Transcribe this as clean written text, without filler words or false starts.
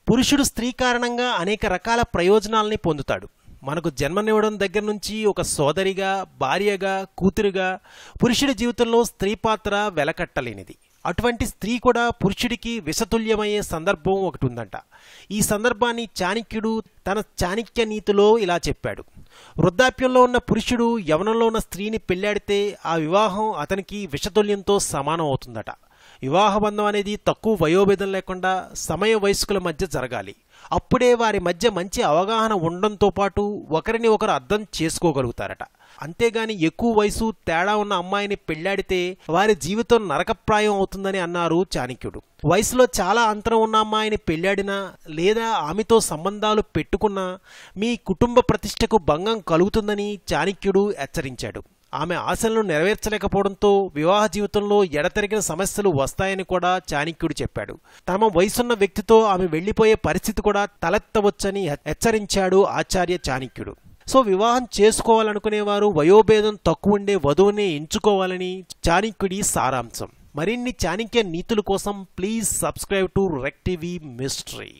పురుషుడు స్త్రీ కారణంగా అనేక రకాల ప్రయోజనాలని పొందుతాడు. మనకు జన్మనివ్వడం దగ్గర నుంచి ఒక సోదరిగా, భార్యగా, కూతురుగా పురుషుడి జీవితంలో స్త్రీ పాత్ర వెలకట్టలేనిది. అటువంటి స్త్రీ కూడా పురుషుడికి విషతుల్యమయ్యే సందర్భం ఒకటి ఉందంట. ఈ సందర్భాన్ని చాణక్యుడు తన చాణక్య నీతిలో ఇలా చెప్పాడు. వృద్ధాప్యంలో ఉన్న పురుషుడు యవనంలో ఉన్న స్త్రీని పెళ్లాడితే ఆ వివాహం అతనికి విషతుల్యంతో సమానం అవుతుందట. వివాహ బంధం అనేది తక్కువ వయోభేదం లేకుండా సమయ వయస్కుల మధ్య జరగాలి. అప్పుడే వారి మధ్య మంచి అవగాహన ఉండడంతో పాటు ఒకరిని ఒకరు అర్థం చేసుకోగలుగుతారట. అంతేగాని ఎక్కువ వయసు తేడా ఉన్న అమ్మాయిని పెళ్లాడితే వారి జీవితం నరకప్రాయం అవుతుందని అన్నారు చాణక్యుడు. వయసులో చాలా అంతరం ఉన్న అమ్మాయిని పెళ్లాడినా లేదా ఆమెతో సంబంధాలు పెట్టుకున్నా మీ కుటుంబ ప్రతిష్టకు భంగం కలుగుతుందని చాణక్యుడు హెచ్చరించాడు. ఆమె ఆశలను నెరవేర్చలేకపోవడంతో వివాహ జీవితంలో ఎడతెరిగిన సమస్యలు వస్తాయని కూడా చాణక్యుడు చెప్పాడు. తమ వయసున్న వ్యక్తితో ఆమె వెళ్లిపోయే పరిస్థితి కూడా తలెత్తవచ్చని హెచ్చరించాడు ఆచార్య చాణక్యుడు. సో వివాహం చేసుకోవాలనుకునేవారు వయోభేదం తక్కువ ఉండే వధువునే ఎంచుకోవాలని చాణక్యుడి సారాంశం. మరిన్ని చాణక్య నీతుల కోసం ప్లీజ్ సబ్స్క్రైబ్ టు రెక్ టీవీ మిస్టరీ.